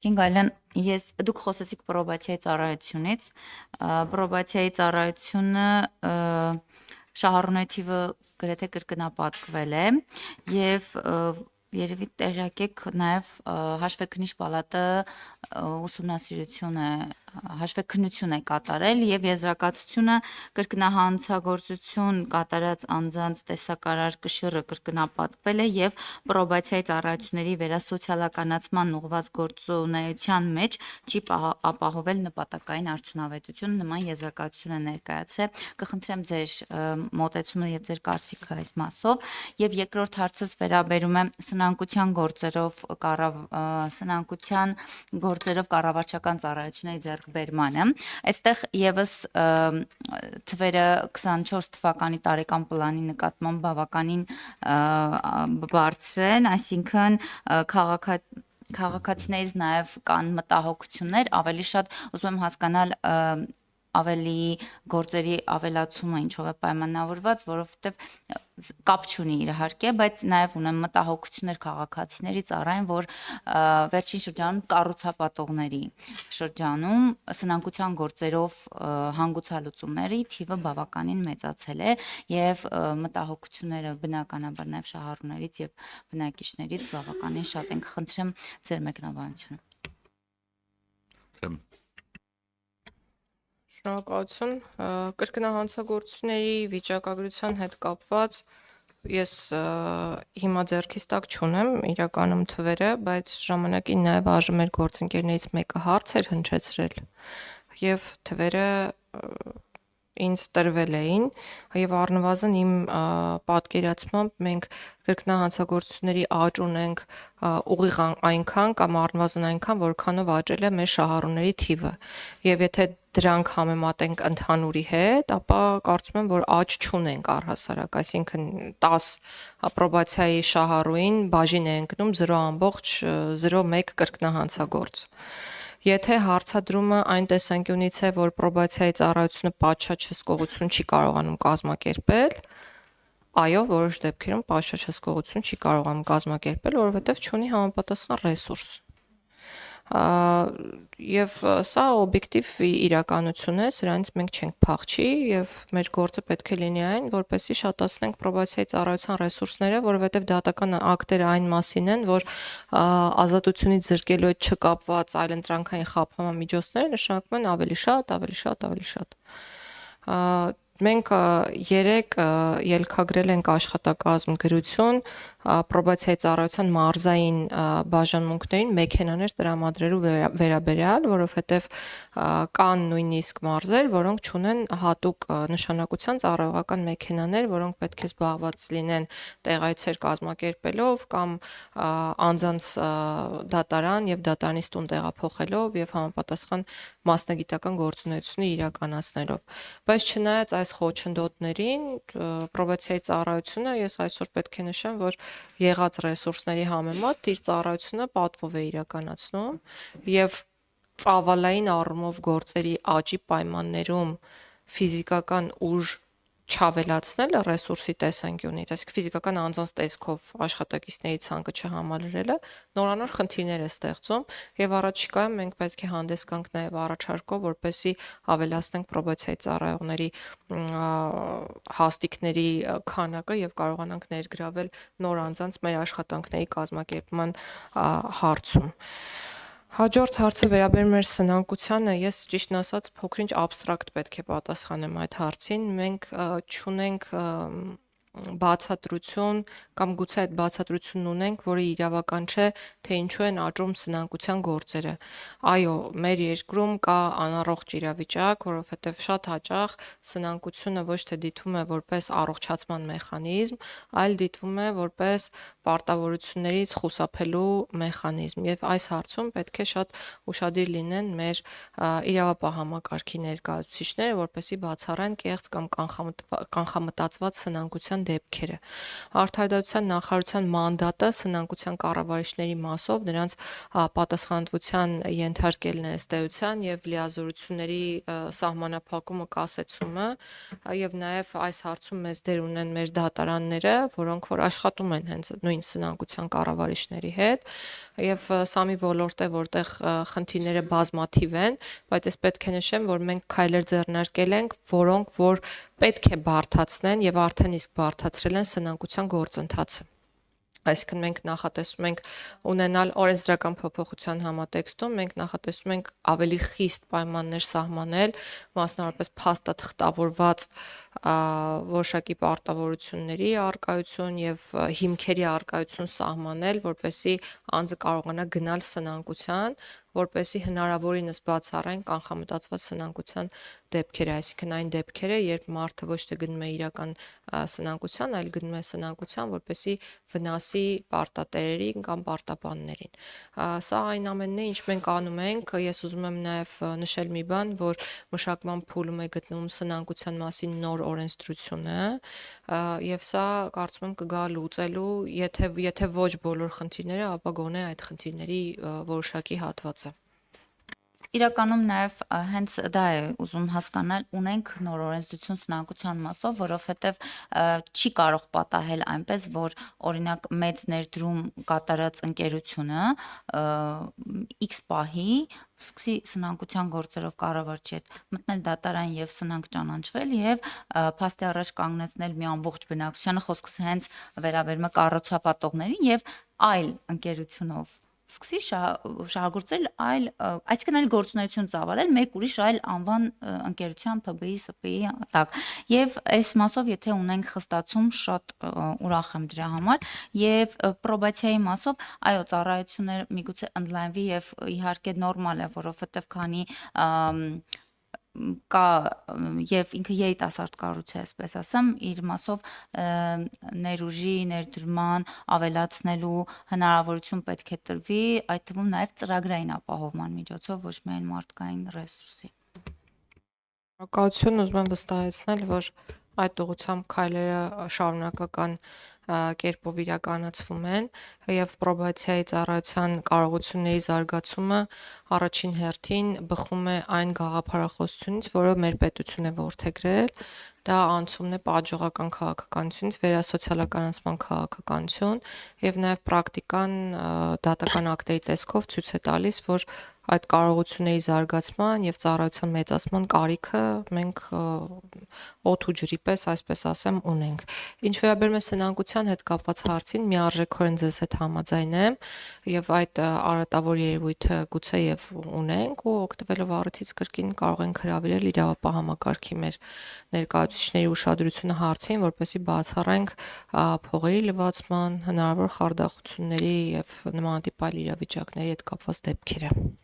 Կինգալյան, դուք խոսեցիք պրոբացիայի ծառայությունից, պրոբացիայի ծառայությունը շահառուների թիվը գրեթե կրկնապատկվել է եւ երևի տեղյակ եք նաեւ հաշվեկնիչ պալատը ուսումնասիրություն է հաշվեկնություն է կատարել եւ եզրակացությունը կրկնահանցագործություն կատարած անձանց տեսակարար կշիռը կրկնապատկվել է եւ պրոբացիայի ծառայությունների վերասոցիալականացման ուղղված գործունեության մեջ չի ապահովել նպատակային արդյունավետություն նման եզրակացություն է ներկայացրել կխնդրեմ ձեր մոտեցումը եւ ձեր կարծիքը այս մասով եւ երկրորդ հարցս վերաբերում է սնանկության գործերով կառավարչական ծառայությունների ձեռքբերմանը այստեղ եւս թվերը 24 թվականի տարեկան պլանի նկատմամբ բավականին բարձր են, այսինքն քաղաքացիներից նաև կան մտահոգություններ, ավելի շատ ուզում եմ հասկանալ ավելի գործերի ավելացումը ինչով է պայմանավորված, որովհետև կապ չունի իհարկե, բայց նաև ունեմ մտահոգություններ քաղաքացիներից առայն, որ վերջին շրջանում կառուցապատողների շրջանում սնանկության գործերով հանգուցալուծումների թիվը բավականին մեծացել է եւ մտահոգությունները բնականաբար նաև շահառուներից եւ բնակիչներից բավականին շատ են։ Խնդրեմ ձեր մեկնաբանությունը։ Շնորհակալություն։ Կրկնահանցագործությունների վիճակագրության հետ կապված ես հիմա ձեռքիս տակ չունեմ իրականում թվերը, բայց ժամանակին նաև այժմ մեր գործընկերներից մեկը հարց էր հնչեցրել եւ թվերը ինձ տրվել էին եւ առնվազն իմ պատկերացմամբ մենք կրկնահանցագործությունների աճ ունենք ուղիղ այնքան կամ առնվազն այնքան, որքանով աճել է մեր շահառուների թիվը եւ եթե դրանք համեմատենք ընդհանուրի հետ, ապա կարծում եմ, որ աճ չունենք առհասարակ, այսինքն 10 ապրոբացիայի շահառուին բաժին է ընկնում 0.01 կրկնահանցագործ։ Եթե հարցադրումը այն տեսանկյունից է, որ պրոբացիայի ծառայությունը պատշաճ հսկողություն չի կարողանում կազմակերպել, այո, որոշ դեպքերում պատշաճ հսկողություն չի կարողանում կազմակերպել, որովհետև չունի համապատասխան ռեսուրս։ Եվ սա օբյեկտիվ իրականություն է, սրանից մենք չենք փախչի եւ մեր գործը պետք է լինի այն, որպեսզի շատացնենք պրոբացիայի ծառայության ռեսուրսները, որովհետեւ դատական ակտերը այն մասին են, որ ազատությունից զրկելու հետ չկապված այլընտրանքային խափանման միջոցները նշանակում են ավելի շատ։ Մենք 3 ելքագրել ենք աշխատակազմ գրություն պրոբացիայի ծառայության մարզային բաժանմունքներին մեքենաներ տրամադրելու վերաբերյալ, որովհետև կան նույնիսկ մարզեր, որոնք չունեն հատուկ նշանակության ծառայողական մեքենաներ, որոնք պետք է զբաղված լինեն տեղայցեր կազմակերպելով կամ անձանց դատարան եւ դատարանից տուն տեղափոխելով եւ համապատասխան մասնագիտական գործունեություններ իրականացնելով։ Բայց չնայած այս խոչընդոտներին, պրոբացիայի ծառայությունը ես այսօր պետք է նշեմ, որ եղած ռեսուրսների համեմատ իր ծառայությունը պատվով է իրականացնում եւ ծավալային առումով գործերի աճի պայմաններում ֆիզիկական ուժ չավելացնելը ռեսուրսի տեսանկյունից, այսինքն ֆիզիկական անձանց տեսքով աշխատակիցների ցանկը չհամալրելը նորանոր խնդիրներ է ստեղծում եւ առաջիկայում մենք պետք է հանդես գանք նաեւ առաջարկով, որպեսզի ավելացնենք պրոբացիայի ծառայողների հաստիկների քանակը եւ կարողանանք ներգրավել նոր անձանց մեր աշխատանքների կազմակերպման հարցում։ Հաջորդ հարցը վերաբերում էր սնանկությանը, ես ճիշտն ասած փոքրինչ абստրակտ պետք է պատասխանեմ այդ հարցին, մենք չունենք բացատրություն կամ գուցե այդ բացատրությունն ունենք, որը իրավական չէ, թե ինչու են աճում սնանկության գործերը։ Այո, մեր երկրում կա անառողջ իրավիճակ, որովհետև շատ հաճախ սնանկությունը ոչ թե դիտվում է որպես առողջացման մեխանիզմ, այլ դիտվում է որպես պարտավորություններից խուսափելու մեխանիզմ եւ այս հարցում պետք է շատ ուշադիր լինեն մեր իրավապահ համակարգի ներկայացուցիչները, որպեսզի բացառեն կեղծ կամ կանխամտածված սնանկության սնանկության դեպքերը։ Արդարադատության նախարարության մանդատը սնանկության կառավարիչների մասով նրանց պատասխանատվության ենթարկելն է ըստ էության եւ լիազորությունների սահմանափակումը, կասեցումը եւ նաեւ այս հարցում մեծ դեր ունեն մեր դատարանները, որոնք որ աշխատում են հենց նույն սնանկության կառավարիչների հետ եւ սա մի ոլորտ է, որտեղ խնդիրները բազմաթիվ են, բայց ես պետք է նշեմ, որ մենք քայլեր ձեռնարկել ենք, որոնք որ պետք է բարթացնեն եւ արդեն իսկ բարթացրել են սնանկության գործընթացը։ Այսինքն մենք նախատեսում ենք ունենալ օրենսդրական փոփոխության համատեքստում, մենք նախատեսում ենք ավելի խիստ պայմաններ սահմանել, մասնավորապես փաստաթղթավորված որոշակի պարտավորությունների արկայություն եւ հիմքերի արկայություն սահմանել, որպեսզի անձը կարողանա գնալ սնանկության, որպեսզի հնարավորինս բացառեն կանխամտածված սնանկության դեպքերը, այսինքն այն դեպքերը, երբ մարդը ոչ թե գնում է իրական սնանկության, այլ գնում է սնանկության, որպեսզի վնասի պարտատերերին կամ պարտապաններին։ Սա այն ամենն է, ինչ մենք անում ենք, ես ուզում եմ նաև նշել մի բան, որ մշակման փուլում է գտնվում սնանկության մասին նոր օրենսդրությունը, եւ սա կարծում եմ կգա լուծելու, եթե ոչ բոլոր խնդիրները, ապա գոնե այդ խնդիրների որոշակի հատվածը։ Իրականում նաև հենց դա է ուզում հասկանալ, ունենք նոր օրենսդրություն սնանկության մասով, որովհետև չի կարող պատահել այնպես, որ օրինակ մեծ ներդրում կատարած ընկերությունը X պահի սկսի սնանկության գործերով կառավարչի հետ մտնել դատարան եւ սնանկ ճանաչվել եւ փաստի առաջ կանգնեցնել մի ամբողջ բնակչությանը, խոսքս հենց վերաբերում է կառուցապատողներին եւ այլ ընկերությունով սկսի շահագործել այսինքն այլ գործունեություն ծավալել մեկ ուրիշ այլ անվան ընկերության ՓԲ-ի, ՍՊ-ի տակ։ Եվ այս մասով եթե ունենք խստացում, շատ ուրախ եմ դրա համար եւ պրոբացիայի մասով, այո, ծառայություններ միգուցե ընդլայնվի եւ իհարկե նորմալ է, որովհետեւ քանի կա եւ ինքը երիտասարդ կառույց է, այսպես ասեմ, իր մասով ներուժի ներդրման ավելացնելու հնարավորություն պետք է տրվի, այդ թվում նաեւ ծրագրային ապահովման միջոցով, ոչ միայն մարդկային ռեսուրսի։ Շնորհակալություն, ուզում եմ վստահեցնել, որ այդ ուղղությամբ քայլերը շարունակական կերպով իրականացվում են եւ պրոբացիայի ծառայության կարողությունների զարգացումը առաջին հերթին բխում է այն գաղափարախոսությունից, որը մեր պետությունը որդեգրել, դա անցումն է պատժողական քաղաքականությունից վերասոցիալականացման քաղաքականություն եւ նաեւ պրակտիկան դատական ակտերի տեսքով ցույց է տալիս, որ այդ կարողությունների զարգացման եւ ծառայության մեծացման կարիքը մենք օդ ու ջրի պես, այսպես ասեմ, ունենք։ Ինչ վերաբերում է սնանկության հետ կապված հարցին, միարժեքորեն ձեզ հետ համաձայն եմ եւ այդ արատավոր երևույթը գուցե եւ ունենք ու օգտվելով առիթից կրկին կարող ենք հրավիրել իրավապահ համակարգի մեր ներկայացուցիչների ուշադրությունը հարցին, որպեսզի բացառենք փողերի լվացման, հնարավոր խարդախությունների եւ նմանատիպ այլ իրավիճակների հետ կապված դեպքերը։